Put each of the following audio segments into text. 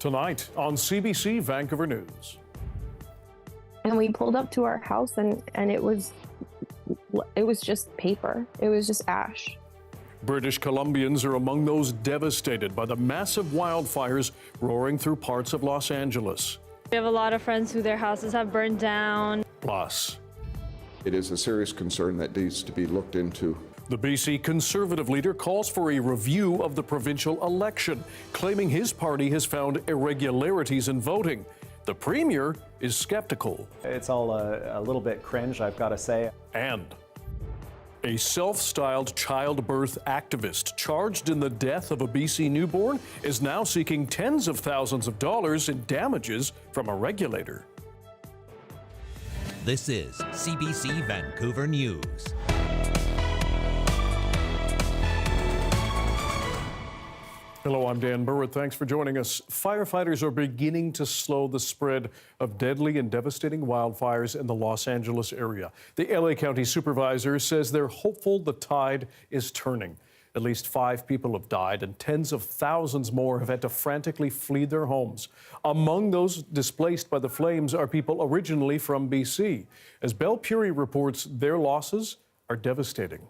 Tonight on CBC Vancouver News. And we pulled up to our house and it was just paper. It was just ash. British Columbians are among those devastated by the massive wildfires roaring through parts of Los Angeles. We have a lot of friends who their houses have burned down. Plus, it is a serious concern that needs to be looked into. the BC Conservative leader calls for a review of the provincial election, claiming his party has found irregularities in voting. The Premier is skeptical. It's all a little bit cringe, I've got to say. And a self-styled childbirth activist charged in the death of a BC newborn is now seeking tens of thousands of dollars in damages from a regulator. This is CBC Vancouver News. Hello, I'm Dan Burritt. Thanks for joining us. Firefighters are beginning to slow the spread of deadly and devastating wildfires in the Los Angeles area. The LA County Supervisor says they're hopeful the tide is turning. At least 5 people have died and tens of thousands more have had to frantically flee their homes. Among those displaced by the flames are people originally from BC. As Belle Puri reports, their losses are devastating.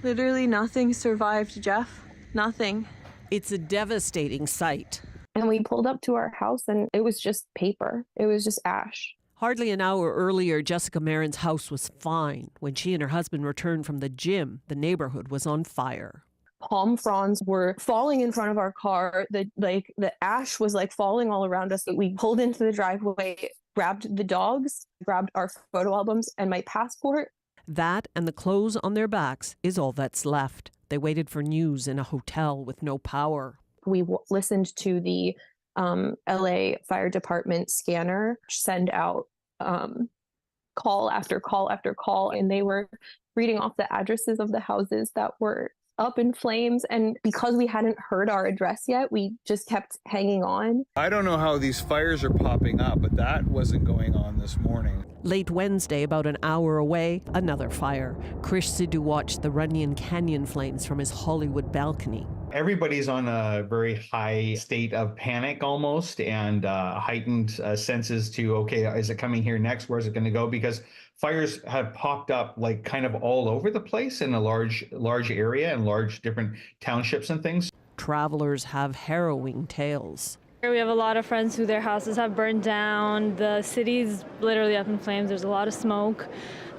Literally nothing survived, Jeff. Nothing. It's a devastating sight. And we pulled up to our house and it was just paper. It was just ash. Hardly an hour earlier, Jessica Marin's house was fine. When she and her husband returned from the gym, the neighborhood was on fire. Palm fronds were falling in front of our car. The ash was falling all around us. We pulled into the driveway, grabbed the dogs, grabbed our photo albums and my passport. That and the clothes on their backs is all that's left. They waited for news in a hotel with no power. We listened to the LA Fire Department scanner send out call after call after call, and they were reading off the addresses of the houses that were up in flames. And because we hadn't heard our address yet, we just kept hanging on. I don't know how these fires are popping up, but that wasn't going on this morning. Late Wednesday, about an hour away, another fire. Krish Sidhu watched the Runyon Canyon flames from his Hollywood balcony. Everybody's on a very high state of panic almost, and heightened senses to, okay, is it coming here next? Where's it going to go? Because fires have popped up kind of all over the place in a large area and large different townships and things. Travelers have harrowing tales. We have a lot of friends who their houses have burned down. The city's literally up in flames. There's a lot of smoke.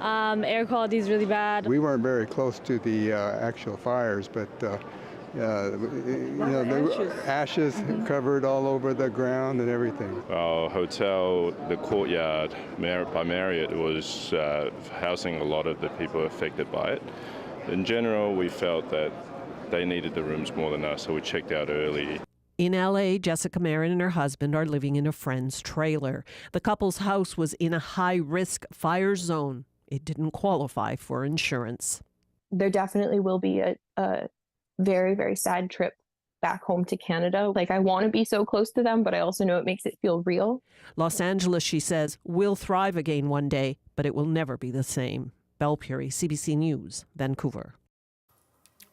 Air quality is really bad. We weren't very close to the actual fires, but the ashes covered all over the ground and everything. Our hotel, the Courtyard by Marriott, was housing a lot of the people affected by it. In general, we felt that they needed the rooms more than us, so we checked out early. In LA, Jessica Marin and her husband are living in a friend's trailer. The couple's house was in a high-risk fire zone. It didn't qualify for insurance. There definitely will be a very, very sad trip back home to Canada. I want to be so close to them, but I also know it makes it feel real. Los Angeles, she says, will thrive again one day, but it will never be the same. Belle Puri, CBC News, Vancouver.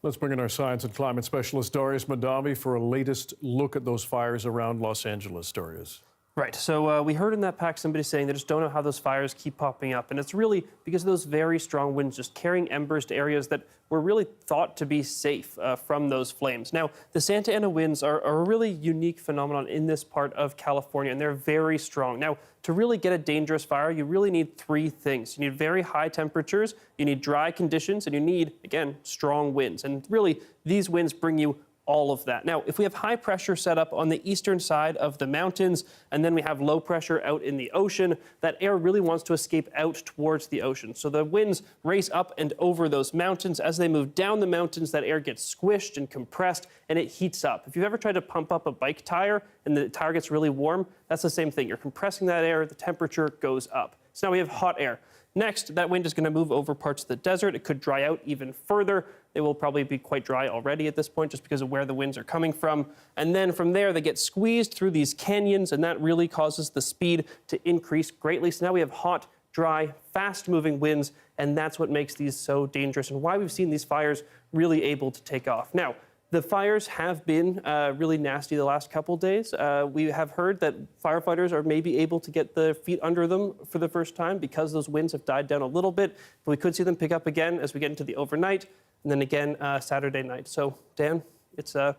Let's bring in our science and climate specialist, Darius Madavi, for a latest look at those fires around Los Angeles. Darius. Right. So we heard in that pack somebody saying they just don't know how those fires keep popping up. And it's really because of those very strong winds just carrying embers to areas that were really thought to be safe from those flames. Now, the Santa Ana winds are a really unique phenomenon in this part of California, and they're very strong. Now, to really get a dangerous fire, you really need 3 things. You need very high temperatures, you need dry conditions, and you need, again, strong winds. And really, these winds bring you all of that. Now, if we have high pressure set up on the eastern side of the mountains, and then we have low pressure out in the ocean, that air really wants to escape out towards the ocean. So the winds race up and over those mountains. As they move down the mountains, that air gets squished and compressed, and it heats up. If you've ever tried to pump up a bike tire and the tire gets really warm, that's the same thing. You're compressing that air, the temperature goes up. So now we have hot air. Next, that wind is going to move over parts of the desert. It could dry out even further. They will probably be quite dry already at this point just because of where the winds are coming from. And then from there, they get squeezed through these canyons, and that really causes the speed to increase greatly. So now we have hot, dry, fast-moving winds, and that's what makes these so dangerous and why we've seen these fires really able to take off. Now, The fires have been really nasty the last couple days. We have heard that firefighters are maybe able to get their feet under them for the first time because those winds have died down a little bit. But we could see them pick up again as we get into the overnight and then again Saturday night. So, Dan, it's a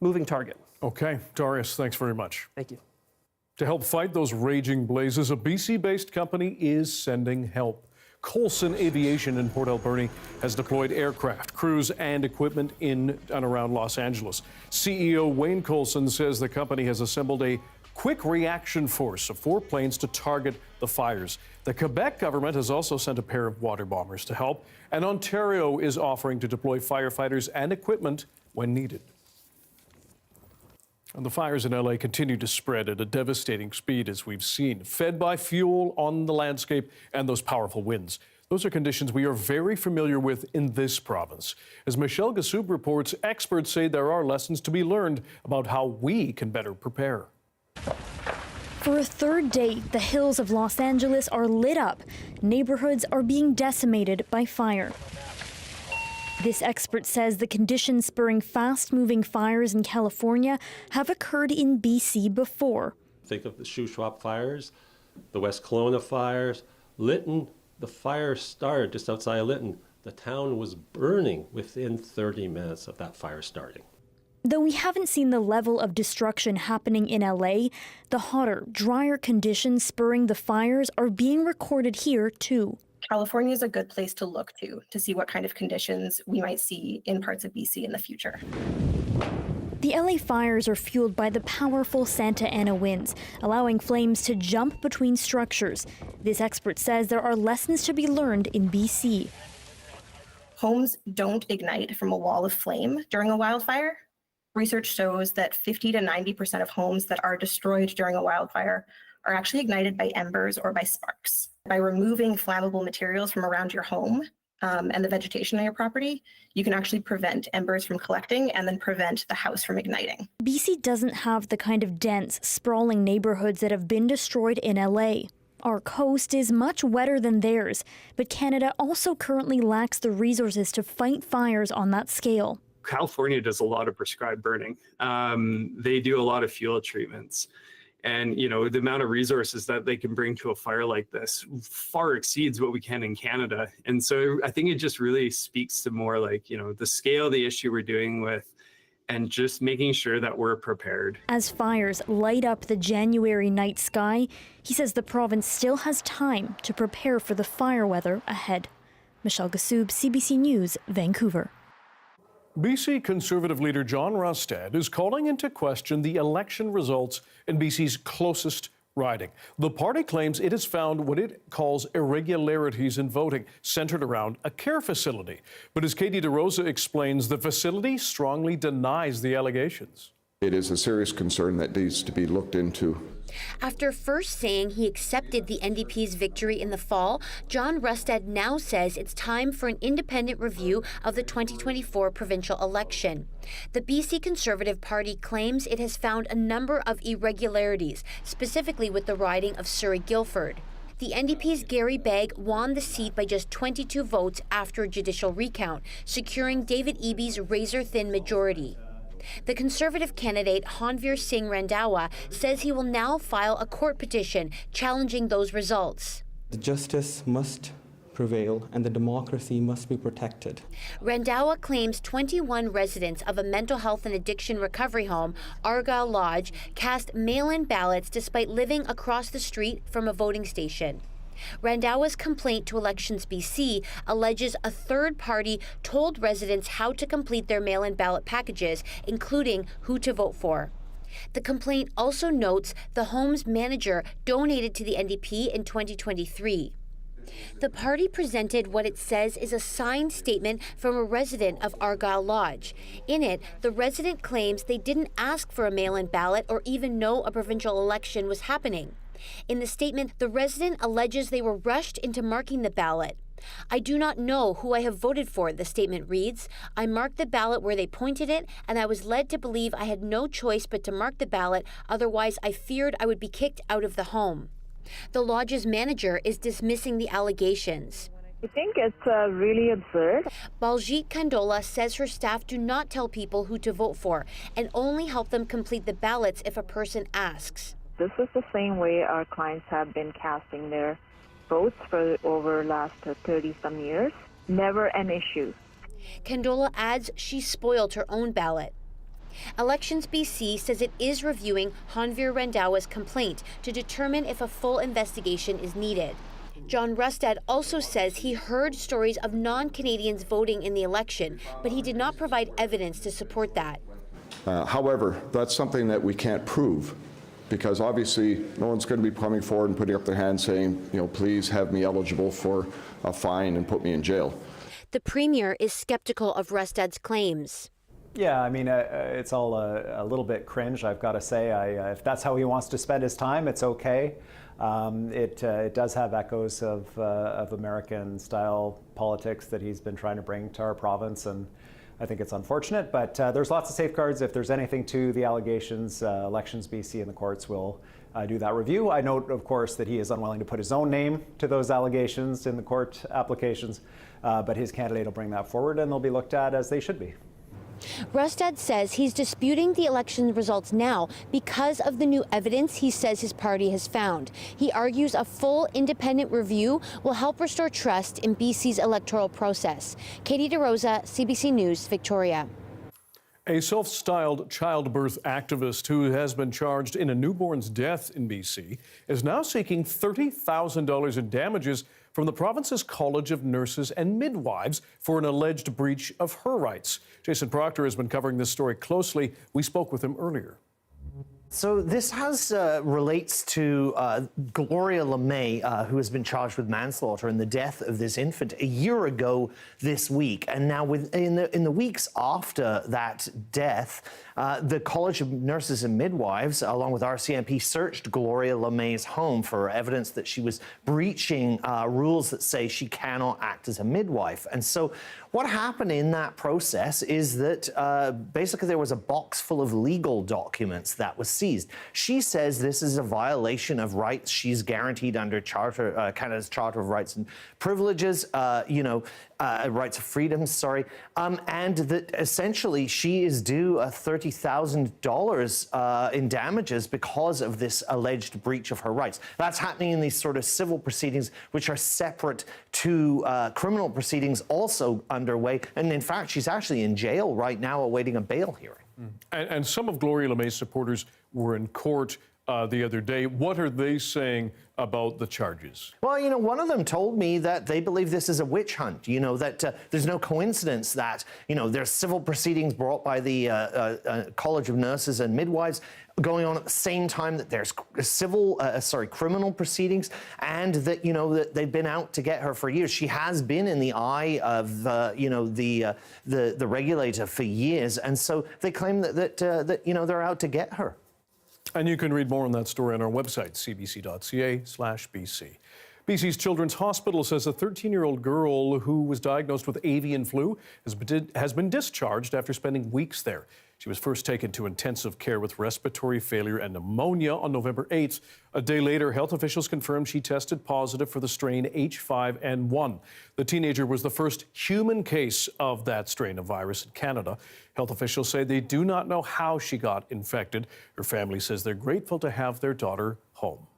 moving target. Okay, Darius, thanks very much. Thank you. To help fight those raging blazes, a BC-based company is sending help. Coulson Aviation in Port Alberni has deployed aircraft, crews, and equipment in and around Los Angeles. CEO Wayne Coulson says the company has assembled a quick reaction force of 4 planes to target the fires. The Quebec government has also sent a pair of water bombers to help, and Ontario is offering to deploy firefighters and equipment when needed. And the fires in LA continue to spread at a devastating speed, as we've seen, fed by fuel on the landscape and those powerful winds. Those are conditions we are very familiar with in this province. As Michelle Gassoub reports, experts say there are lessons to be learned about how we can better prepare. For a third day, the hills of Los Angeles are lit up. Neighborhoods are being decimated by fire. This expert says the conditions spurring fast-moving fires in California have occurred in BC before. Think of the Shuswap fires, the West Kelowna fires, Lytton. The fire started just outside of Lytton. The town was burning within 30 minutes of that fire starting. Though we haven't seen the level of destruction happening in LA, the hotter, drier conditions spurring the fires are being recorded here too. California is a good place to look to see what kind of conditions we might see in parts of BC in the future. The LA fires are fueled by the powerful Santa Ana winds, allowing flames to jump between structures. This expert says there are lessons to be learned in BC. Homes don't ignite from a wall of flame during a wildfire. Research shows that 50 to 90% of homes that are destroyed during a wildfire are actually ignited by embers or by sparks. By removing flammable materials from around your home and the vegetation on your property, you can actually prevent embers from collecting and then prevent the house from igniting. BC doesn't have the kind of dense, sprawling neighborhoods that have been destroyed in LA. Our coast is much wetter than theirs, but Canada also currently lacks the resources to fight fires on that scale. California does a lot of prescribed burning. They do a lot of fuel treatments. And, you know, the amount of resources that they can bring to a fire like this far exceeds what we can in Canada. And so I think it just really speaks to more like, you know, the scale of the issue we're dealing with and just making sure that we're prepared. As fires light up the January night sky, he says the province still has time to prepare for the fire weather ahead. Michelle Gassoub, CBC News, Vancouver. BC Conservative leader John Rustad is calling into question the election results in BC's closest riding. The party claims it has found what it calls irregularities in voting, centered around a care facility. But as Katie DeRosa explains, the facility strongly denies the allegations. It is a serious concern that needs to be looked into. After first saying he accepted the NDP's victory in the fall, John Rustad now says it's time for an independent review of the 2024 provincial election. The BC Conservative Party claims it has found a number of irregularities, specifically with the riding of Surrey-Guildford. The NDP's Gary Begg won the seat by just 22 votes after a judicial recount, securing David Eby's razor-thin majority. The Conservative candidate Hanveer Singh Randhawa says he will now file a court petition challenging those results. The justice must prevail and the democracy must be protected. Randhawa claims 21 residents of a mental health and addiction recovery home, Argyle Lodge, cast mail-in ballots despite living across the street from a voting station. Randhawa's complaint to Elections BC alleges a third party told residents how to complete their mail-in ballot packages, including who to vote for. The complaint also notes the home's manager donated to the NDP in 2023. The party presented what it says is a signed statement from a resident of Argyle Lodge. In it, the resident claims they didn't ask for a mail-in ballot or even know a provincial election was happening. In the statement, the resident alleges they were rushed into marking the ballot. I do not know who I have voted for, the statement reads. I marked the ballot where they pointed it, and I was led to believe I had no choice but to mark the ballot, otherwise I feared I would be kicked out of the home. The lodge's manager is dismissing the allegations. I think it's really absurd. Baljit Kandola says her staff do not tell people who to vote for and only help them complete the ballots if a person asks. This is the same way our clients have been casting their votes for over the last 30-some years. Never an issue. Kandola adds she spoiled her own ballot. Elections BC says it is reviewing Hanvir Randhawa's complaint to determine if a full investigation is needed. John Rustad also says he heard stories of non-Canadians voting in the election, but he did not provide evidence to support that. However, that's something that we can't prove, because obviously no one's going to be coming forward and putting up their hand saying, please have me eligible for a fine and put me in jail. The Premier is skeptical of Rustad's claims. Yeah, I mean, it's all a little bit cringe, I've got to say. If that's how he wants to spend his time, it's okay. It does have echoes of American-style politics that he's been trying to bring to our province, and I think it's unfortunate. But there's lots of safeguards. If there's anything to the allegations, Elections BC and the courts will do that review. I note, of course, that he is unwilling to put his own name to those allegations in the court applications, but his candidate will bring that forward, and they'll be looked at as they should be. Rustad says he's disputing the election results now because of the new evidence he says his party has found. He argues a full independent review will help restore trust in BC's electoral process. Katie DeRosa, CBC News, Victoria. A self-styled childbirth activist who has been charged in a newborn's death in BC is now seeking $30,000 in damages from the province's College of Nurses and Midwives for an alleged breach of her rights. Jason Proctor has been covering this story closely. We spoke with him earlier. So this relates to Gloria LeMay, who has been charged with manslaughter in the death of this infant a year ago this week. And now in the weeks after that death, the College of Nurses and Midwives, along with RCMP, searched Gloria LeMay's home for evidence that she was breaching rules that say she cannot act as a midwife. And so what happened in that process is that basically there was a box full of legal documents that was seized. She says this is a violation of rights she's guaranteed under Canada's Charter of Rights and Privileges, rights of freedoms, and that essentially she is due $30,000 in damages because of this alleged breach of her rights. That's happening in these sort of civil proceedings, which are separate to criminal proceedings also underway. And in fact, she's actually in jail right now awaiting a bail hearing. And some of Gloria LeMay's supporters were in court the other day. What are they saying about the charges? Well, one of them told me that they believe this is a witch hunt, that there's no coincidence that, there's civil proceedings brought by the College of Nurses and Midwives going on at the same time that there's criminal proceedings, and that, that they've been out to get her for years. She has been in the eye of, the regulator for years, and so they claim that they're out to get her. And you can read more on that story on our website, cbc.ca/BC. BC's Children's Hospital says a 13-year-old girl who was diagnosed with avian flu has been discharged after spending weeks there. She was first taken to intensive care with respiratory failure and pneumonia on November 8th. A day later, health officials confirmed she tested positive for the strain H5N1. The teenager was the first human case of that strain of virus in Canada. Health officials say they do not know how she got infected. Her family says they're grateful to have their daughter home.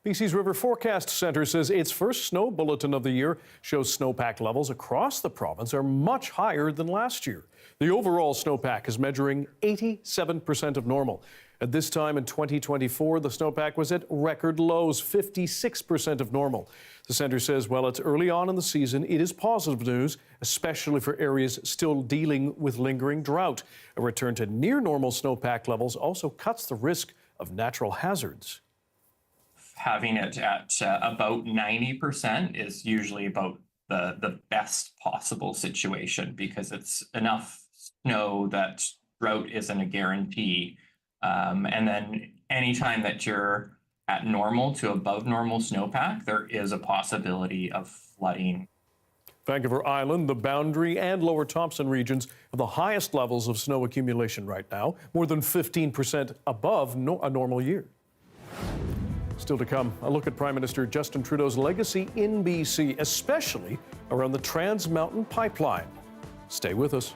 BC's River Forecast Centre says its first snow bulletin of the year shows snowpack levels across the province are much higher than last year. The overall snowpack is measuring 87% of normal. At this time in 2024, the snowpack was at record lows, 56% of normal. The centre says while it's early on in the season, it is positive news, especially for areas still dealing with lingering drought. A return to near normal snowpack levels also cuts the risk of natural hazards. Having it at about 90% is usually about the best possible situation, because it's enough snow that drought isn't a guarantee. And then anytime that you're at normal to above normal snowpack, there is a possibility of flooding. Vancouver Island, the Boundary and Lower Thompson regions have the highest levels of snow accumulation right now, more than 15% above a normal year. Still to come, a look at Prime Minister Justin Trudeau's legacy in BC, especially around the Trans Mountain Pipeline. Stay with us.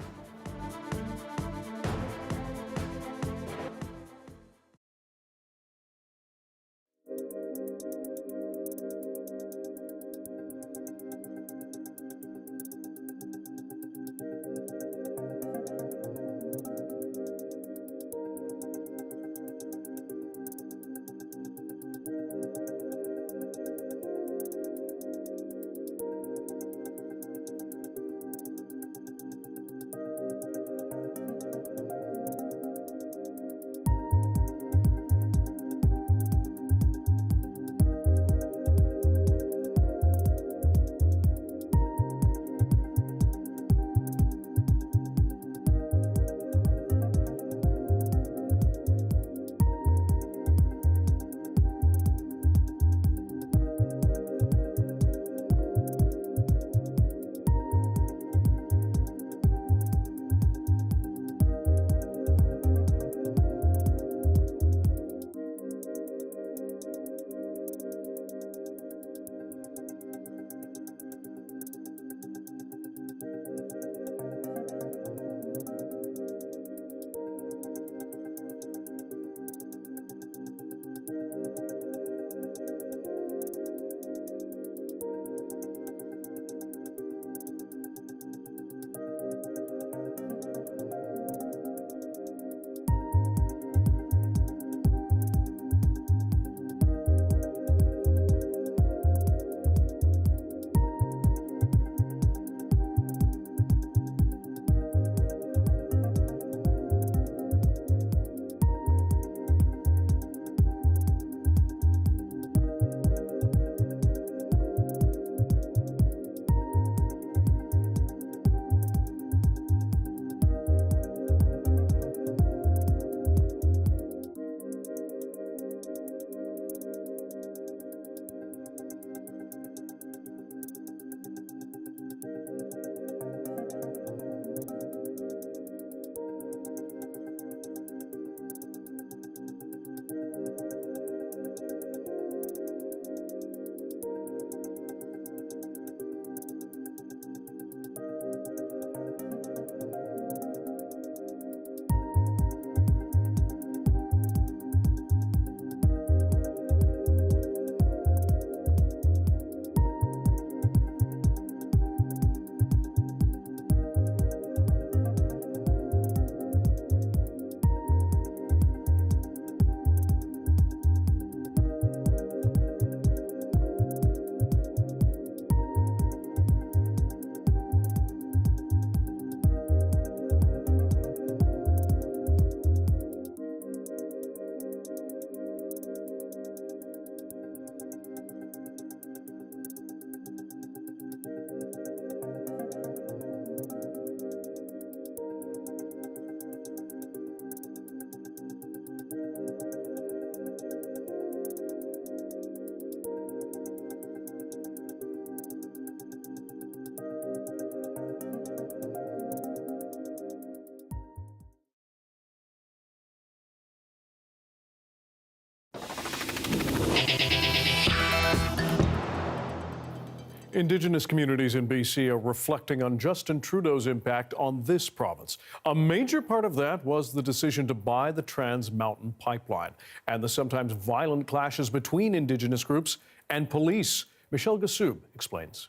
Indigenous communities in BC are reflecting on Justin Trudeau's impact on this province. A major part of that was the decision to buy the Trans Mountain Pipeline and the sometimes violent clashes between Indigenous groups and police. Michelle Gassoub explains.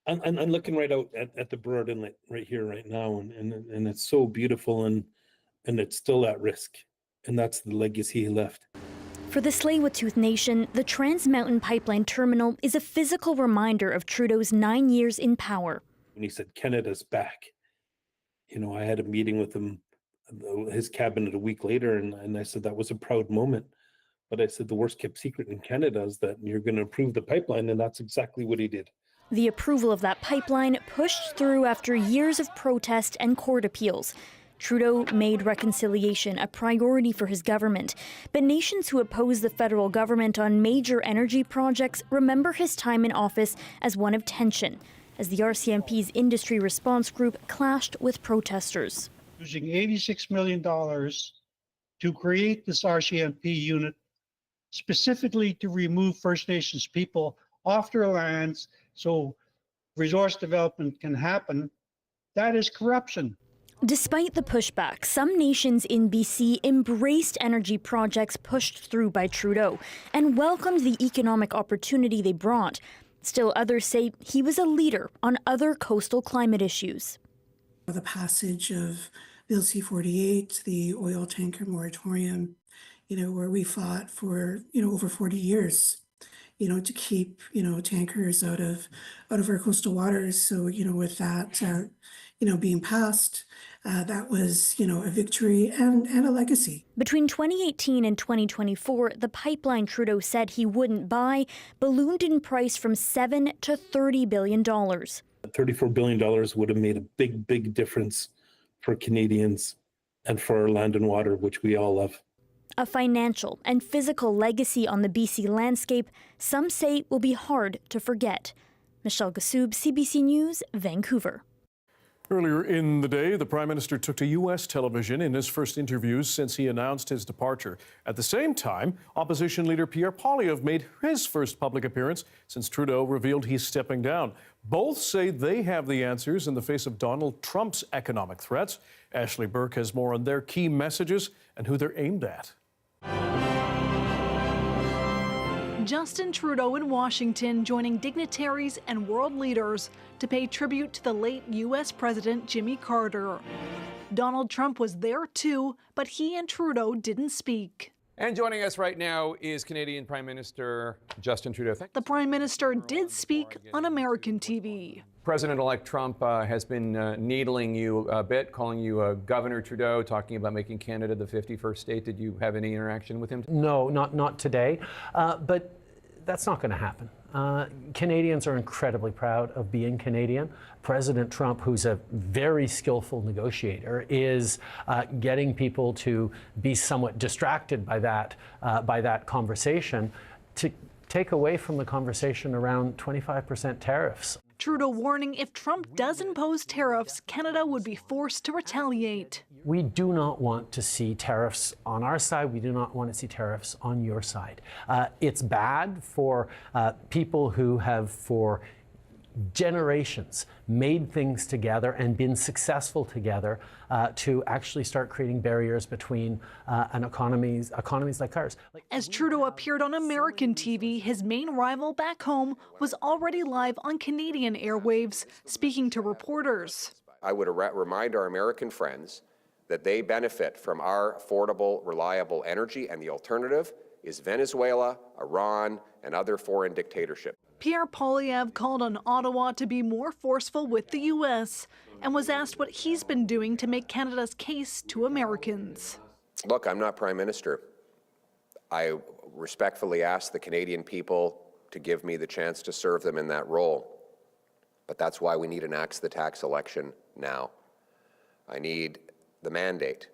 I'm looking right out at the Burritt Inlet right here, right now, and it's so beautiful, and it's still at risk. And that's the legacy he left. For the Tsleil-Waututh Nation, the Trans Mountain Pipeline Terminal is a physical reminder of Trudeau's 9 years in power. When he said, Canada's back, you know, I had a meeting with him, his cabinet a week later, and I said that was a proud moment. But I said the worst kept secret in Canada is that you're going to approve the pipeline, and that's exactly what he did. The approval of that pipeline pushed through after years of protest and court appeals. Trudeau made reconciliation a priority for his government, but nations who oppose the federal government on major energy projects remember his time in office as one of tension, as the RCMP's industry response group clashed with protesters. Using $86 million to create this RCMP unit specifically to remove First Nations people off their lands so resource development can happen, that is corruption. Despite the pushback, some nations in BC embraced energy projects pushed through by Trudeau and welcomed the economic opportunity they brought. Still, others say he was a leader on other coastal climate issues. The passage of Bill C-48, the oil tanker moratorium, where we fought for, over 40 years, to keep, tankers out of our coastal waters. So, with that, being passed, that was, a victory and a legacy. Between 2018 and 2024, the pipeline Trudeau said he wouldn't buy ballooned in price from $7 to $30 billion. $34 billion would have made a big, big difference for Canadians and for our land and water, which we all love. A financial and physical legacy on the BC landscape some say will be hard to forget. Michelle Gassoub, CBC News, Vancouver. Earlier in the day, the Prime Minister took to U.S. television in his first interviews since he announced his departure. At the same time, opposition leader Pierre Poilievre made his first public appearance since Trudeau revealed he's stepping down. Both say they have the answers in the face of Donald Trump's economic threats. Ashley Burke has more on their key messages and who they're aimed at. Justin Trudeau in Washington joining dignitaries and world leaders to pay tribute to the late U.S. President Jimmy Carter. Donald Trump was there too, but he and Trudeau didn't speak. And joining us right now is Canadian Prime Minister Justin Trudeau. The Prime Minister did speak on American TV. President-elect Trump has been needling you a bit, calling you Governor Trudeau, talking about making Canada the 51st state. Did you have any interaction with him? No, not today. But that's not going to happen. Canadians are incredibly proud of being Canadian. President Trump, who's a very skillful negotiator, is getting people to be somewhat distracted by that conversation, to take away from the conversation around 25% tariffs. Trudeau warning if Trump does impose tariffs, Canada would be forced to retaliate. We do not want to see tariffs on our side. We do not want to see tariffs on your side. It's bad for people who have, for generations, made things together and been successful together to actually start creating barriers between economies like ours. As Trudeau appeared on American TV, his main rival back home was already live on Canadian airwaves, speaking to reporters. I would remind our American friends that they benefit from our affordable, reliable energy, and the alternative is Venezuela, Iran, and other foreign dictatorships. Pierre Poilievre called on Ottawa to be more forceful with the U.S. and was asked what he's been doing to make Canada's case to Americans. Look, I'm not Prime Minister. I respectfully ask the Canadian people to give me the chance to serve them in that role. But that's why we need an axe the tax election now. I need the mandate.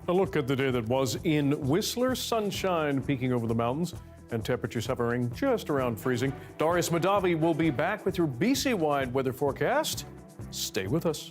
A look at the day that was in Whistler. Sunshine peeking over the mountains and temperatures hovering just around freezing. Darius Madavi will be back with your BC-wide weather forecast. Stay with us.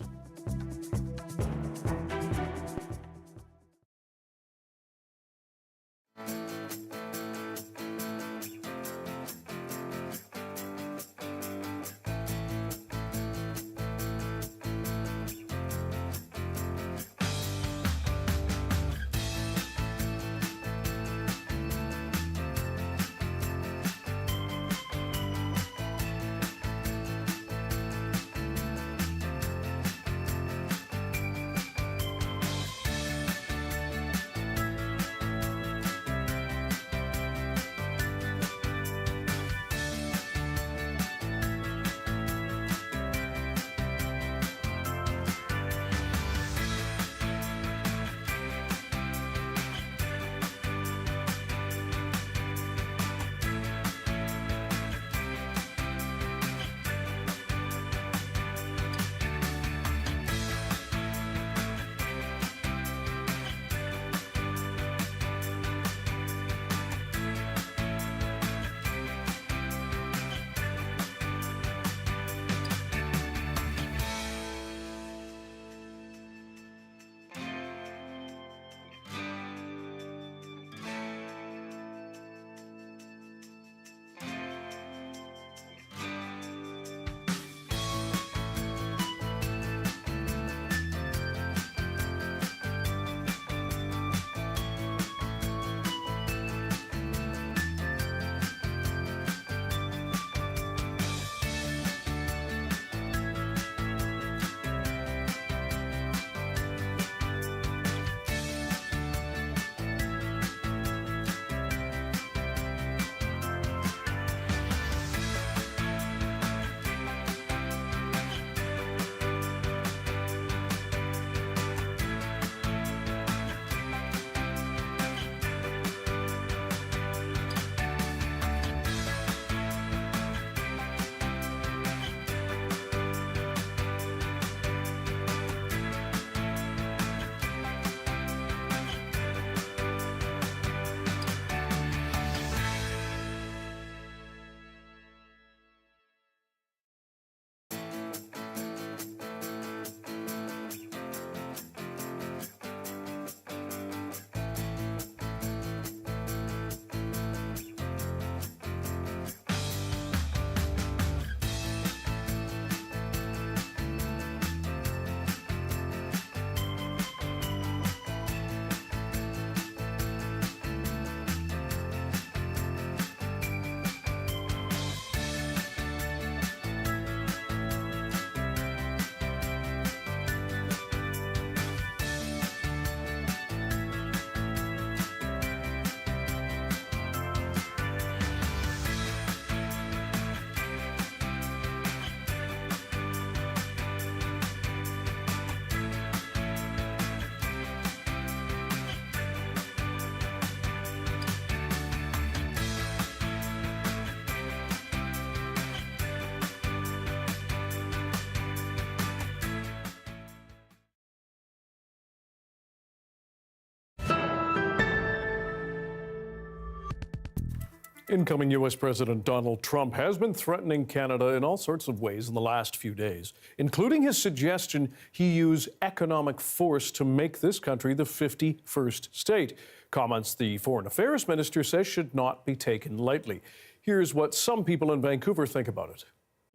Incoming U.S. President Donald Trump has been threatening Canada in all sorts of ways in the last few days, including his suggestion he use economic force to make this country the 51st state. Comments the Foreign Affairs Minister says should not be taken lightly. Here's what some people in Vancouver think about it.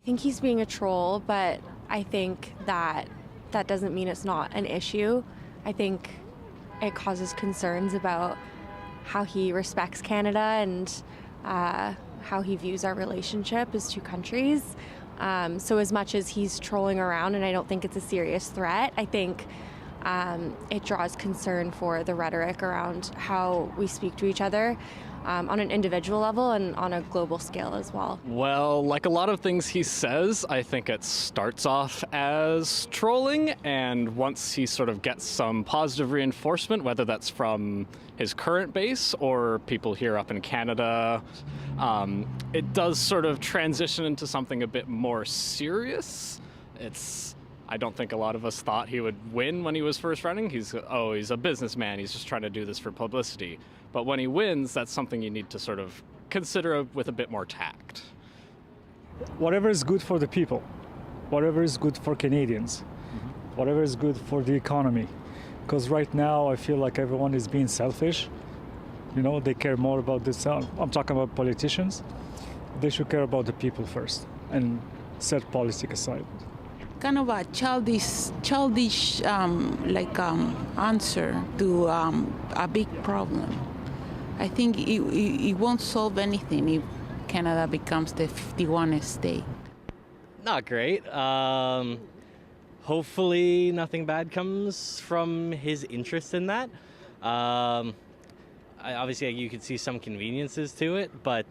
I think he's being a troll, but I think that doesn't mean it's not an issue. I think it causes concerns about how he respects Canada and how he views our relationship as two countries. So as much as he's trolling around, and I don't think it's a serious threat, I think it draws concern for the rhetoric around how we speak to each other on an individual level and on a global scale as well. Well, like a lot of things he says, I think it starts off as trolling, and once he sort of gets some positive reinforcement, whether that's from his current base or people here up in Canada, it does sort of transition into something a bit more serious. I don't think a lot of us thought he would win when he was first running. He's a businessman, he's just trying to do this for publicity. But when he wins, that's something you need to sort of consider with a bit more tact. Whatever is good for the people, whatever is good for Canadians, whatever is good for the economy. Because right now I feel like everyone is being selfish. You know, they care more about this. I'm talking about politicians. They should care about the people first and set politics aside. Kind of a childish answer to a big problem. I think it won't solve anything if Canada becomes the 51st state. Not great. Hopefully nothing bad comes from his interest in that. Obviously you could see some conveniences to it, but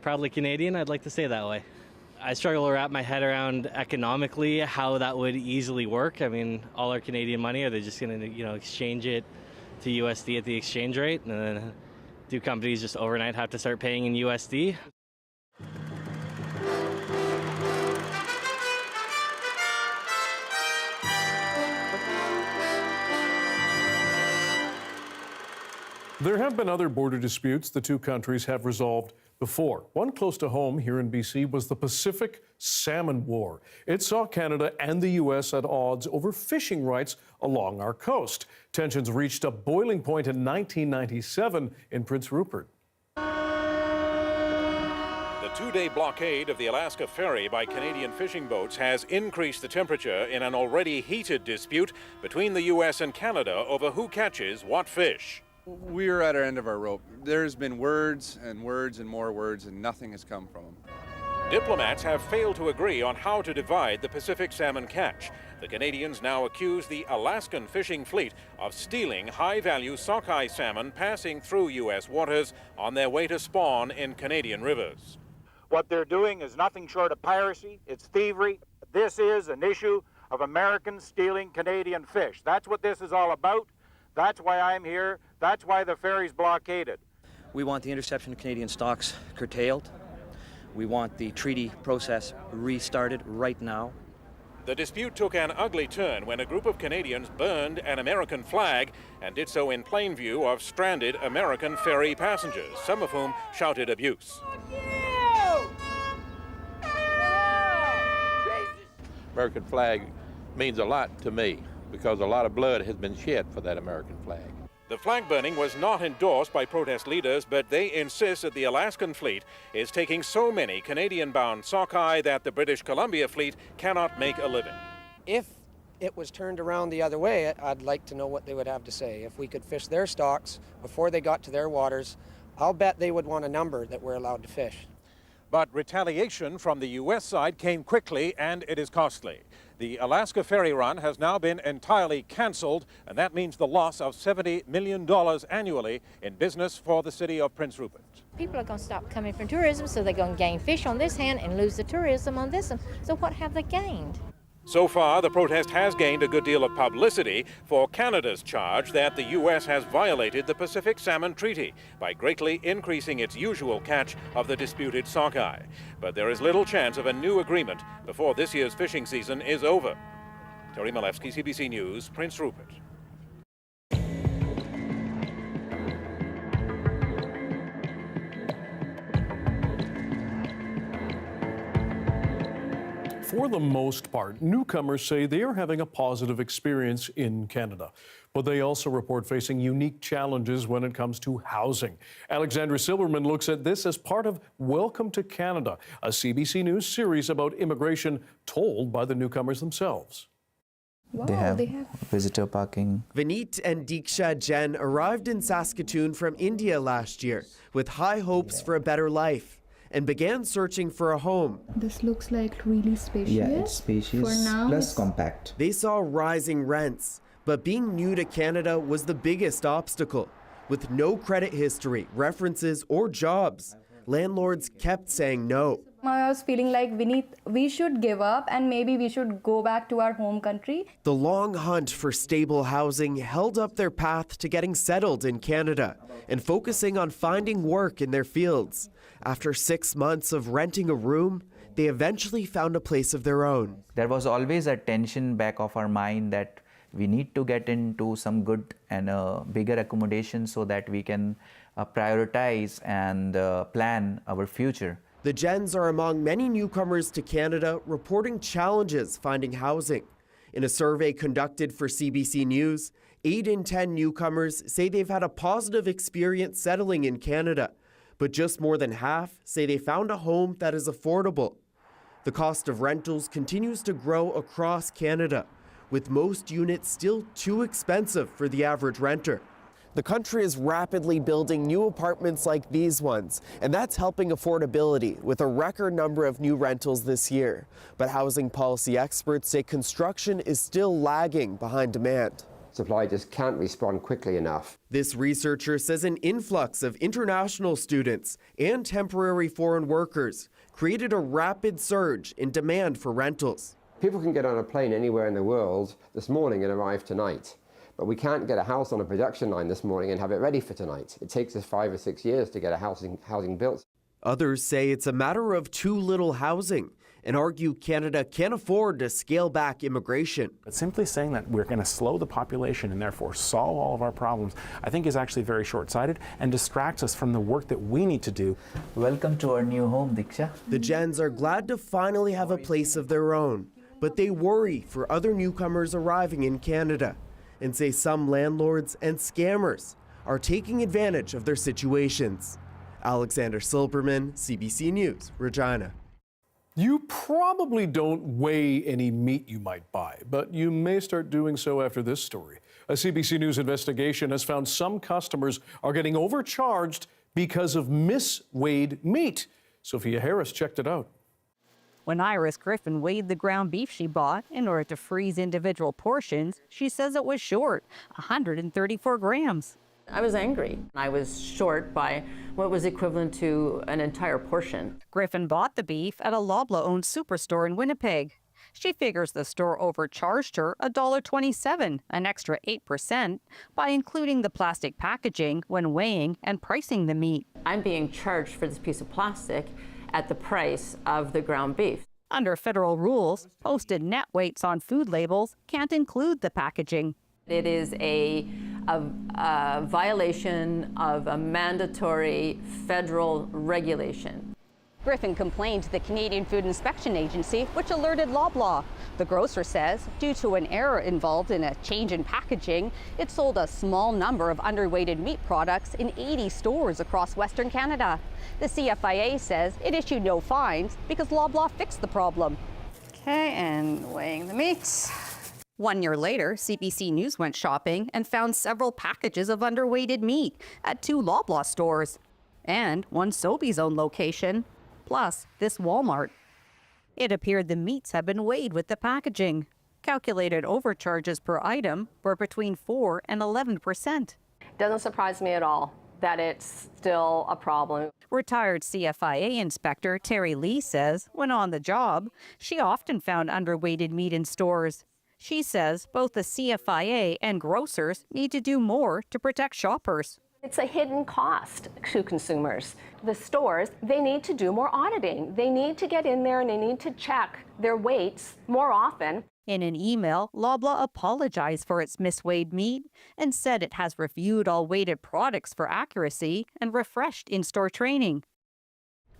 proudly Canadian, I'd like to say that way. I struggle to wrap my head around economically how that would easily work. I mean, all our Canadian money, are they just going to, exchange it to USD at the exchange rate? And then do companies just overnight have to start paying in USD? There have been other border disputes the two countries have resolved before. One close to home here in BC was the Pacific Salmon War. It saw Canada and the U.S. at odds over fishing rights along our coast. Tensions reached a boiling point in 1997 in Prince Rupert. The two-day blockade of the Alaska Ferry by Canadian fishing boats has increased the temperature in an already heated dispute between the U.S. and Canada over who catches what fish. We're at our end of our rope. There's been words and words and more words, and nothing has come from them. Diplomats have failed to agree on how to divide the Pacific salmon catch. The Canadians now accuse the Alaskan fishing fleet of stealing high-value sockeye salmon passing through U.S. waters on their way to spawn in Canadian rivers. What they're doing is nothing short of piracy. It's thievery. This is an issue of Americans stealing Canadian fish. That's what this is all about. That's why I'm here. That's why the ferry's blockaded. We want the interception of Canadian stocks curtailed. We want the treaty process restarted right now. The dispute took an ugly turn when a group of Canadians burned an American flag and did so in plain view of stranded American ferry passengers, some of whom shouted abuse. American flag means a lot to me because a lot of blood has been shed for that American flag. The flag burning was not endorsed by protest leaders, but they insist that the Alaskan fleet is taking so many Canadian-bound sockeye that the British Columbia fleet cannot make a living. If it was turned around the other way, I'd like to know what they would have to say. If we could fish their stocks before they got to their waters, I'll bet they would want a number that we're allowed to fish. But retaliation from the U.S. side came quickly, and it is costly. The Alaska ferry run has now been entirely canceled, and that means the loss of $70 million annually in business for the city of Prince Rupert. People are going to stop coming from tourism, so they're going to gain fish on this hand and lose the tourism on this one. So what have they gained? So far, the protest has gained a good deal of publicity for Canada's charge that the U.S. has violated the Pacific Salmon Treaty by greatly increasing its usual catch of the disputed sockeye. But there is little chance of a new agreement before this year's fishing season is over. Terry Malewski, CBC News, Prince Rupert. For the most part, newcomers say they are having a positive experience in Canada. But they also report facing unique challenges when it comes to housing. Alexandra Silberman looks at this as part of Welcome to Canada, a CBC News series about immigration told by the newcomers themselves. Wow, they have visitor parking. Vineet and Diksha Jain arrived in Saskatoon from India last year with high hopes for a better life and began searching for a home. This looks like really spacious. Yeah, it's spacious, for now, plus compact. They saw rising rents, but being new to Canada was the biggest obstacle. With no credit history, references, or jobs, landlords kept saying no. I was feeling like we should give up and maybe we should go back to our home country. The long hunt for stable housing held up their path to getting settled in Canada and focusing on finding work in their fields. After 6 months of renting a room, they eventually found a place of their own. There was always a tension back of our mind that we need to get into some good and bigger accommodation so that we can prioritize and plan our future. The Jains are among many newcomers to Canada reporting challenges finding housing. In a survey conducted for CBC News, 8 in 10 newcomers say they've had a positive experience settling in Canada, but just more than half say they found a home that is affordable. The cost of rentals continues to grow across Canada, with most units still too expensive for the average renter. The country is rapidly building new apartments like these ones, and that's helping affordability with a record number of new rentals this year. But housing policy experts say construction is still lagging behind demand. Supply just can't respond quickly enough. This researcher says an influx of international students and temporary foreign workers created a rapid surge in demand for rentals. People can get on a plane anywhere in the world this morning and arrive tonight. But we can't get a house on a production line this morning and have it ready for tonight. It takes us 5 or 6 years to get a housing built. Others say it's a matter of too little housing and argue Canada can't afford to scale back immigration. But simply saying that we're going to slow the population and therefore solve all of our problems, I think is actually very short-sighted and distracts us from the work that we need to do. Welcome to our new home, Diksha. The Jains are glad to finally have a place of their own, but they worry for other newcomers arriving in Canada and say some landlords and scammers are taking advantage of their situations. Alexander Silberman, CBC News, Regina. You probably don't weigh any meat you might buy, but you may start doing so after this story. A CBC News investigation has found some customers are getting overcharged because of misweighed meat. Sophia Harris checked it out. When Iris Griffin weighed the ground beef she bought in order to freeze individual portions, she says it was short, 134 grams. I was angry. I was short by what was equivalent to an entire portion. Griffin bought the beef at a Loblaw-owned superstore in Winnipeg. She figures the store overcharged her $1.27, an extra 8%, by including the plastic packaging when weighing and pricing the meat. I'm being charged for this piece of plastic at the price of the ground beef. Under federal rules, posted net weights on food labels can't include the packaging. It is a violation of a mandatory federal regulation. Griffin complained to the Canadian Food Inspection Agency, which alerted Loblaw. The grocer says, due to an error involved in a change in packaging, it sold a small number of underweighted meat products in 80 stores across Western Canada. The CFIA says it issued no fines because Loblaw fixed the problem. Okay, and weighing the meats. 1 year later, CBC News went shopping and found several packages of underweighted meat at 2 Loblaw stores and 1 Sobeys owned location, plus this Walmart. It appeared the meats had been weighed with the packaging. Calculated overcharges per item were between 4 and 11%. Doesn't surprise me at all that it's still a problem. Retired CFIA inspector Terry Lee says when on the job, she often found underweighted meat in stores. She says both the CFIA and grocers need to do more to protect shoppers. It's a hidden cost to consumers. The stores, they need to do more auditing. They need to get in there and they need to check their weights more often. In an email, Loblaw apologized for its misweighed meat and said it has reviewed all weighted products for accuracy and refreshed in-store training.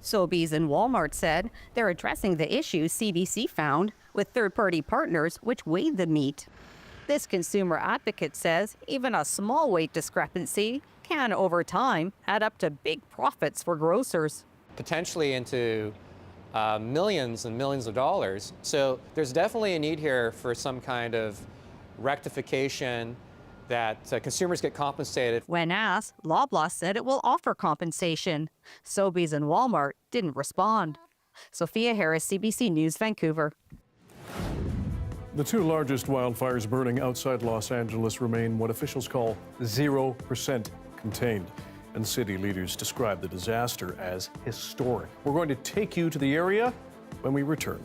Sobeys and Walmart said they're addressing the issues CBC found with third-party partners which weighed the meat. This consumer advocate says even a small weight discrepancy can, over time, add up to big profits for grocers. Potentially into millions and millions of dollars. So there's definitely a need here for some kind of rectification that consumers get compensated. When asked, Loblaw said it will offer compensation. Sobeys and Walmart didn't respond. Sophia Harris, CBC News, Vancouver. The two largest wildfires burning outside Los Angeles remain what officials call 0% contained. And city leaders describe the disaster as historic. We're going to take you to the area when we return.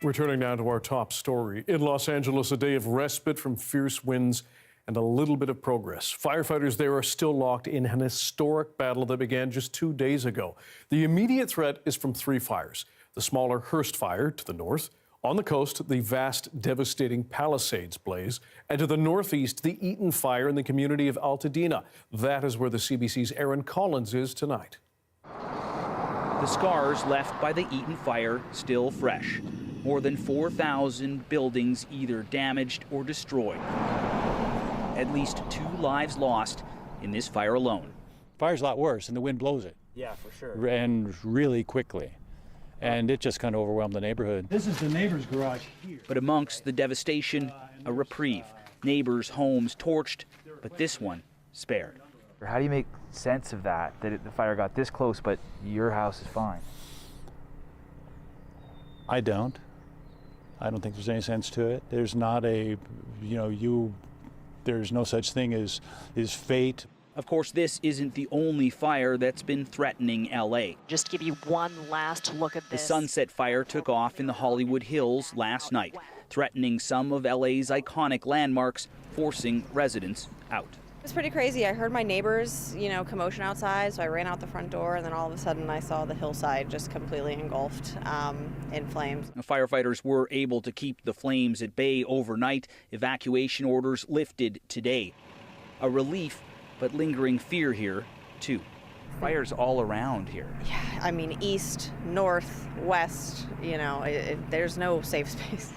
Returning now to our top story. In Los Angeles, a day of respite from fierce winds and a little bit of progress. Firefighters there are still locked in an historic battle that began just 2 days ago. The immediate threat is from three fires. The smaller Hearst fire to the north. On the coast, the vast, devastating Palisades blaze. And to the northeast, the Eaton fire in the community of Altadena. That is where the CBC's Aaron Collins is tonight. The scars left by the Eaton fire still fresh. More than 4,000 buildings either damaged or destroyed. At least 2 lives lost in this fire alone. Fire's a lot worse, and the wind blows it. Yeah, for sure. And really quickly. And it just kind of overwhelmed the neighborhood. This is the neighbor's garage here. But amongst the devastation, a reprieve. Neighbors' homes torched, but this one spared. How do you make sense of that the fire got this close, but your house is fine? I don't think there's any sense to it. There's not there's no such thing as fate. Of course, this isn't the only fire that's been threatening LA. Just give you one last look at this. The Sunset Fire took off in the Hollywood Hills last night, threatening some of LA's iconic landmarks, forcing residents out. It was pretty crazy. I heard my neighbors, commotion outside, so I ran out the front door, and then all of a sudden I saw the hillside just completely engulfed in flames. The firefighters were able to keep the flames at bay overnight. Evacuation orders lifted today. A relief, but lingering fear here, too. Fires all around here. Yeah, I mean, east, north, west, there's no safe space.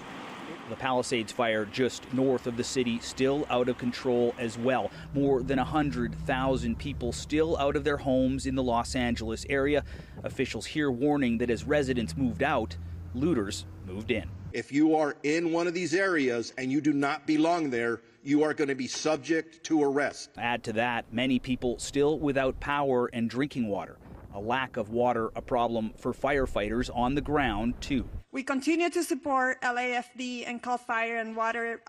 The Palisades fire just north of the city still out of control as well. More than 100,000 people still out of their homes in the Los Angeles area. Officials here warning that as residents moved out, looters moved in. If you are in one of these areas and you do not belong there, you are going to be subject to arrest. Add to that, many people still without power and drinking water. A lack of water a problem for firefighters on the ground, too. We continue to support LAFD and CAL FIRE and water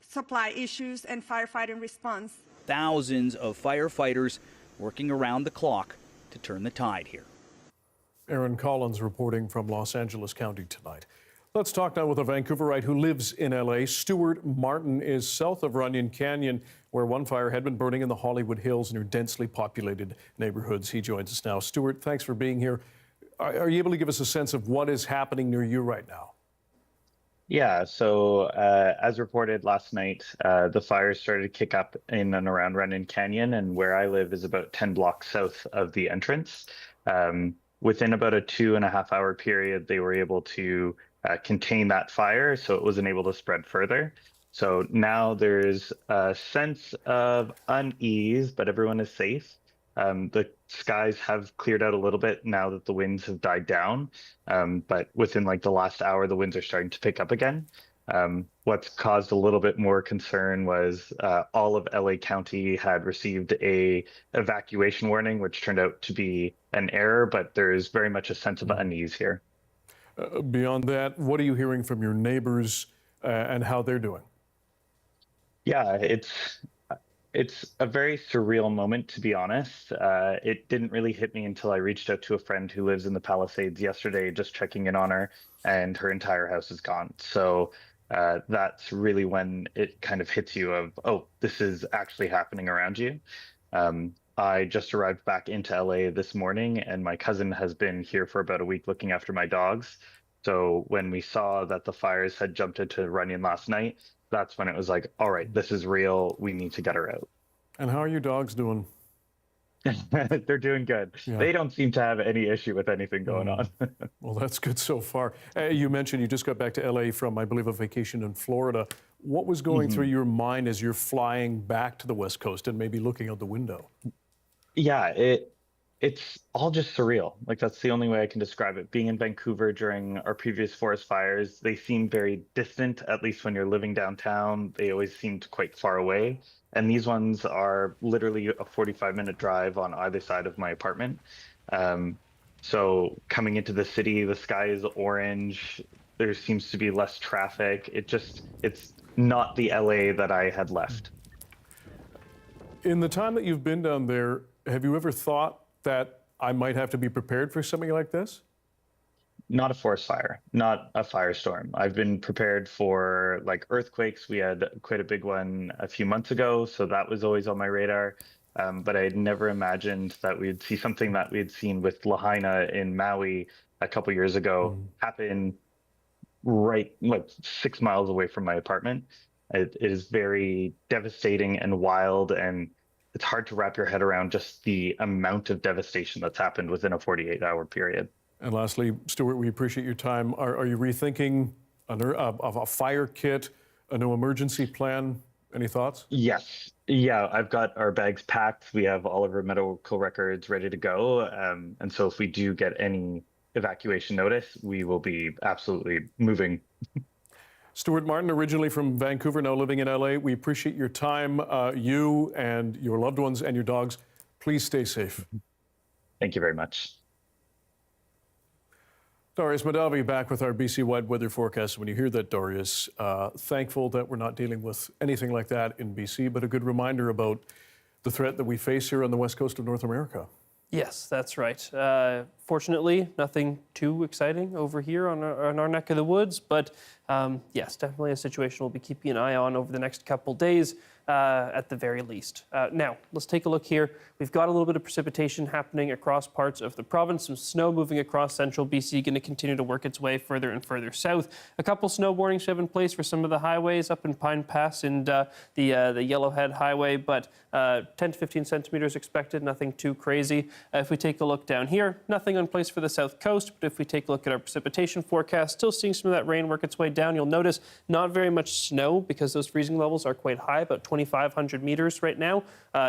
supply issues and firefighting response. Thousands of firefighters working around the clock to turn the tide here. Aaron Collins reporting from Los Angeles County tonight. Let's talk now with a Vancouverite who lives in LA. Stuart Martin is south of Runyon Canyon, where one fire had been burning in the Hollywood Hills near densely populated neighborhoods. He joins us now. Stuart, thanks for being here. Are you able to give us a sense of what is happening near you right now? Yeah, so as reported last night, the fires started to kick up in and around Runyon Canyon, and where I live is about 10 blocks south of the entrance. Within about a 2.5-hour period, they were able to contain that fire, so it wasn't able to spread further. So now there's a sense of unease, but everyone is safe. The skies have cleared out a little bit now that the winds have died down, but within the last hour, the winds are starting to pick up again. What's caused a little bit more concern was all of LA County had received a evacuation warning, which turned out to be an error, but there's very much a sense of unease here. Beyond that, what are you hearing from your neighbors and how they're doing? Yeah, it's a very surreal moment, to be honest. It didn't really hit me until I reached out to a friend who lives in the Palisades yesterday, just checking in on her, and her entire house is gone. So that's really when it kind of hits you of, oh, this is actually happening around you. I just arrived back into LA this morning, and my cousin has been here for about a week looking after my dogs. So when we saw that the fires had jumped into Runyon last night, that's when it was like, all right, this is real. We need to get her out. And how are your dogs doing? They're doing good. Yeah. They don't seem to have any issue with anything going on. Well, that's good so far. You mentioned you just got back to LA from, I believe, a vacation in Florida. What was going through your mind as you're flying back to the West Coast and maybe looking out the window? Yeah, it's all just surreal. That's the only way I can describe it. Being in Vancouver during our previous forest fires, they seem very distant, at least when you're living downtown. They always seemed quite far away. And these ones are literally a 45-minute drive on either side of my apartment. So coming into the city, the sky is orange. There seems to be less traffic. It's not the LA that I had left. In the time that you've been down there, have you ever thought that I might have to be prepared for something like this? Not a forest fire, not a firestorm. I've been prepared for earthquakes. We had quite a big one a few months ago, so that was always on my radar. But I had never imagined that we'd see something that we had seen with Lahaina in Maui a couple years ago happen right 6 miles away from my apartment. It is very devastating and wild, and it's hard to wrap your head around just the amount of devastation that's happened within a 48-hour period. And lastly, Stuart, we appreciate your time. Are you rethinking of a fire kit, a new emergency plan? Any thoughts? Yes. Yeah, I've got our bags packed. We have all of our medical records ready to go. And so if we do get any evacuation notice, we will be absolutely moving. Stuart Martin, originally from Vancouver, now living in LA. We appreciate your time. You and your loved ones and your dogs, please stay safe. Thank you very much. Darius Madavi back with our BC-wide weather forecast. When you hear that, Darius, thankful that we're not dealing with anything like that in BC, but a good reminder about the threat that we face here on the west coast of North America. Yes, that's right. Fortunately, nothing too exciting over here on our neck of the woods, but yes, definitely a situation we'll be keeping an eye on over the next couple days. At the very least. Now, let's take a look here. We've got a little bit of precipitation happening across parts of the province. Some snow moving across central BC, going to continue to work its way further and further south. A couple snow warnings have in place for some of the highways up in Pine Pass and the Yellowhead Highway, but 10 to 15 centimeters expected, nothing too crazy. If we take a look down here, nothing in place for the south coast, but if we take a look at our precipitation forecast, still seeing some of that rain work its way down. You'll notice not very much snow because those freezing levels are quite high, about 2,500 meters right now,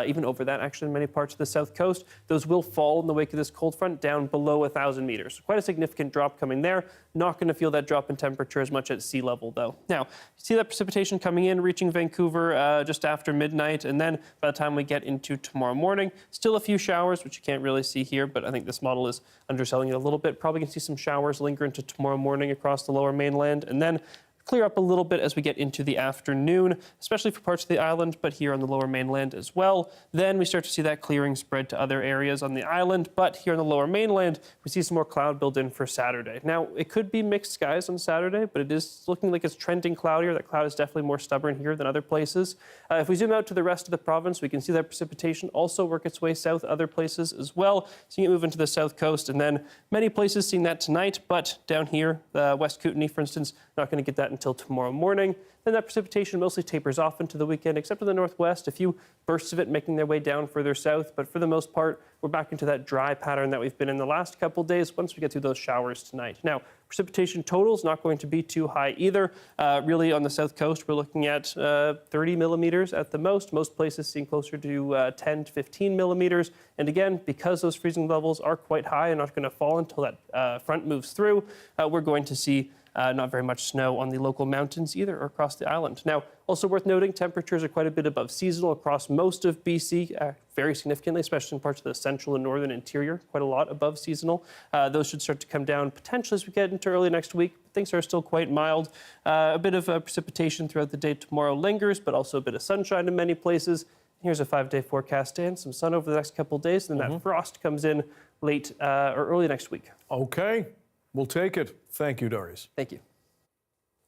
even over that actually in many parts of the south coast. Those will fall in the wake of this cold front down below 1,000 meters. So quite a significant drop coming there. Not going to feel that drop in temperature as much at sea level though. Now, you see that precipitation coming in, reaching Vancouver just after midnight, and then by the time we get into tomorrow morning, still a few showers, which you can't really see here, but I think this model is underselling it a little bit. Probably going to see some showers linger into tomorrow morning across the lower mainland, and then clear up a little bit as we get into the afternoon, especially for parts of the island, but here on the lower mainland as well. Then we start to see that clearing spread to other areas on the island, but here on the lower mainland, we see some more cloud build in for Saturday. Now, it could be mixed skies on Saturday, but it is looking like it's trending cloudier. That cloud is definitely more stubborn here than other places. If we zoom out to the rest of the province, we can see that precipitation also work its way south other places as well. Seeing it move into the south coast, and then many places seeing that tonight, but down here, West Kootenay, for instance, not going to get that until tomorrow morning. Then that precipitation mostly tapers off into the weekend, except in the northwest, a few bursts of it making their way down further south. But for the most part, we're back into that dry pattern that we've been in the last couple days once we get through those showers tonight. Now, precipitation totals not going to be too high either. Really, on the south coast, we're looking at 30 millimeters at the most. Most places seeing closer to 10 to 15 millimeters. And again, because those freezing levels are quite high and not going to fall until that front moves through, we're going to see not very much snow on the local mountains either or across the island. Now, also worth noting, temperatures are quite a bit above seasonal across most of BC, very significantly, especially in parts of the central and northern interior, quite a lot above seasonal. Those should start to come down potentially as we get into early next week. Things are still quite mild. A bit of precipitation throughout the day tomorrow lingers, but also a bit of sunshine in many places. Here's a 5-day forecast, and some sun over the next couple of days, and then that frost comes in late or early next week. Okay. We'll take it. Thank you, Darius. Thank you.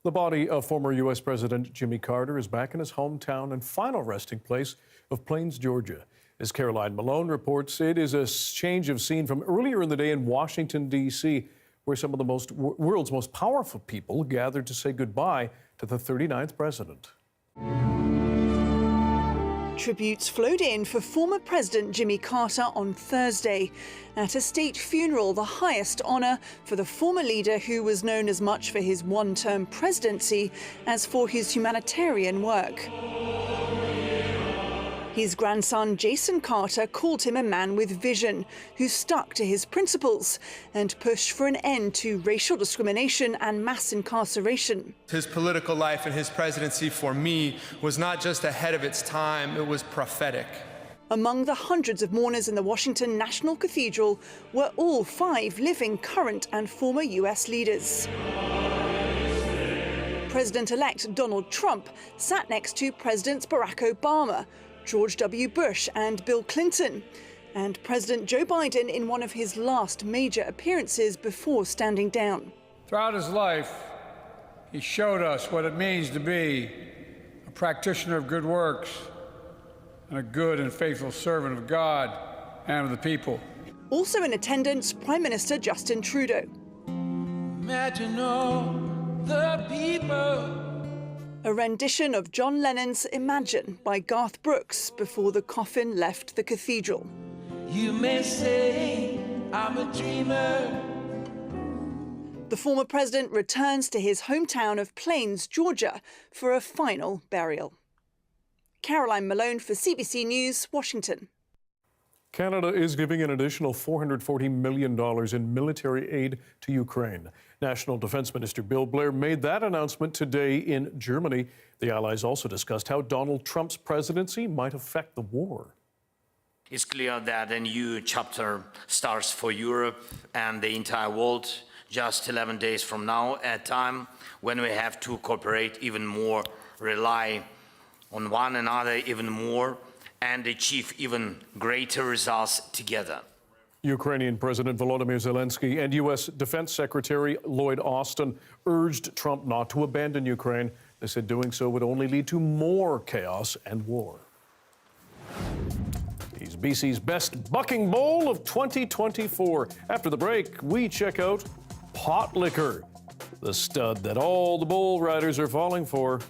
The body of former U.S. President Jimmy Carter is back in his hometown and final resting place of Plains, Georgia. As Caroline Malone reports, it is a change of scene from earlier in the day in Washington, D.C., where some of the world's most powerful people gathered to say goodbye to the 39th president. Tributes flowed in for former President Jimmy Carter on Thursday at a state funeral, the highest honour for the former leader who was known as much for his one-term presidency as for his humanitarian work. His grandson, Jason Carter, called him a man with vision who stuck to his principles and pushed for an end to racial discrimination and mass incarceration. His political life and his presidency, for me, was not just ahead of its time, it was prophetic. Among the hundreds of mourners in the Washington National Cathedral were all 5 living current and former U.S. leaders. President-elect Donald Trump sat next to Presidents Barack Obama, George W. Bush and Bill Clinton, and President Joe Biden in one of his last major appearances before standing down. Throughout his life, he showed us what it means to be a practitioner of good works and a good and faithful servant of God and of the people. Also in attendance, Prime Minister Justin Trudeau. Imagine all the people. A rendition of John Lennon's Imagine by Garth Brooks before the coffin left the cathedral. You may say I'm a dreamer, The former president returns to his hometown of Plains, Georgia, for a final burial. Caroline Malone for CBC News, Washington. Canada is giving an additional $440 million in military aid to Ukraine. National Defense Minister Bill Blair made that announcement today in Germany. The Allies also discussed how Donald Trump's presidency might affect the war. It's clear that a new chapter starts for Europe and the entire world just 11 days from now, at a time when we have to cooperate even more, rely on one another even more, and achieve even greater results together. Ukrainian President Volodymyr Zelensky and U.S. Defense Secretary Lloyd Austin urged Trump not to abandon Ukraine. They said doing so would only lead to more chaos and war. He's BC's best bucking bowl of 2024. After the break, we check out pot liquor, the stud that all the bull riders are falling for.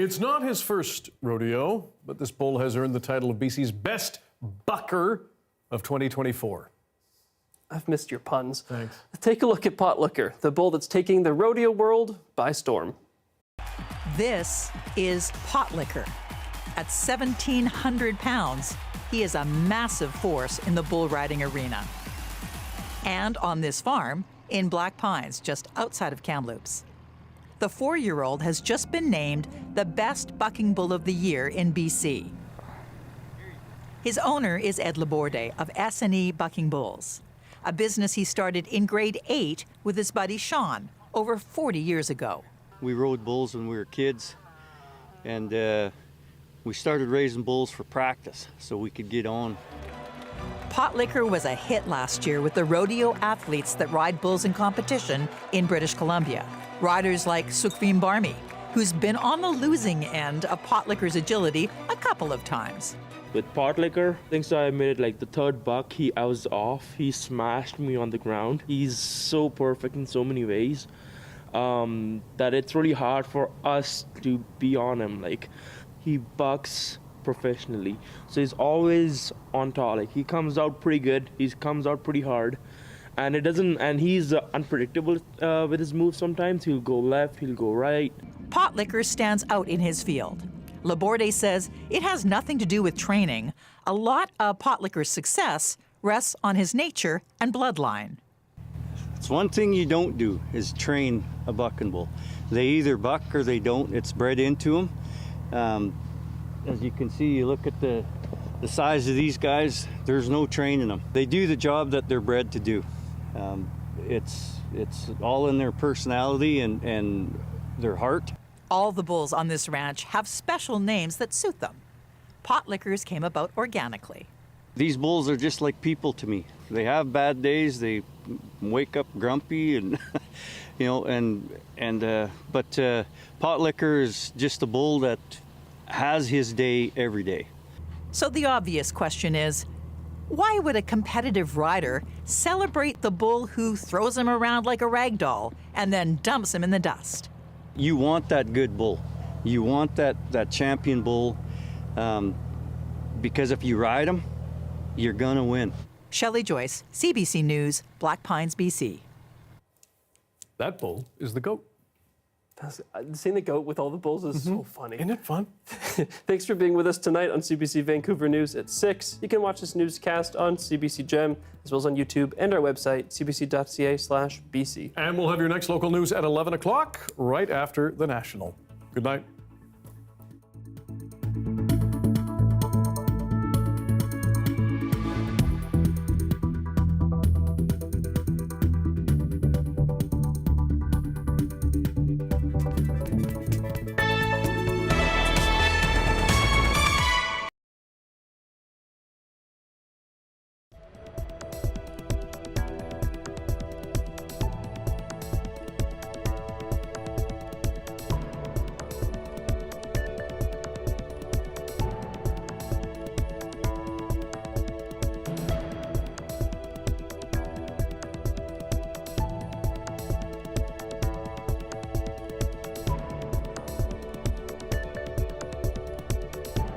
It's not his first rodeo, but this bull has earned the title of BC's best bucker of 2024. I've missed your puns. Thanks. Take a look at pot liquor, the bull that's taking the rodeo world by storm. This is pot liquor, At 1,700 pounds, he is a massive force in the bull riding arena. And on this farm in Black Pines, just outside of Kamloops. The 4-year-old has just been named the best bucking bull of the year in BC. His owner is Ed Laborde of S&E Bucking Bulls, a business he started in grade 8 with his buddy Sean over 40 years ago. We rode bulls when we were kids, and we started raising bulls for practice so we could get on. Pot liquor was a hit last year with the rodeo athletes that ride bulls in competition in British Columbia. Riders like Sukhvim Barmi, who's been on the losing end of pot liquor's agility a couple of times. With pot liquor, I think so I made it like the third buck. I was off. He smashed me on the ground. He's so perfect in so many ways that it's really hard for us to be on him. Like, he bucks professionally, so he's always on top. Like, he comes out pretty good. He comes out pretty hard, and it doesn't. And he's unpredictable with his moves. Sometimes he'll go left, he'll go right. Pot liquor stands out in his field. Laborde says it has nothing to do with training. A lot of pot liquor's success rests on his nature and bloodline. It's one thing you don't do is train a bucking bull. They either buck or they don't. It's bred into them. As you can see, you look at the size of these guys, there's no training them. They do the job that they're bred to do. It's all in their personality and their heart. All the bulls on this ranch have special names that suit them. Pot liquors came about organically. These bulls are just like people to me. They have bad days. They wake up grumpy, and you know, but pot liquor is just a bull that has his day every day. So the obvious question is, why would a competitive rider celebrate the bull who throws him around like a rag doll and then dumps him in the dust? You want that good bull. You want that champion bull, because if you ride him, you're gonna win. Shelley Joyce, CBC News, Black Pines, BC. That bull is the goat. Seeing the goat with all the bulls is so funny. Isn't it fun? Thanks for being with us tonight on CBC Vancouver News at 6. You can watch this newscast on CBC Gem, as well as on YouTube and our website, cbc.ca/BC. And we'll have your next local news at 11 o'clock, right after the National. Good night.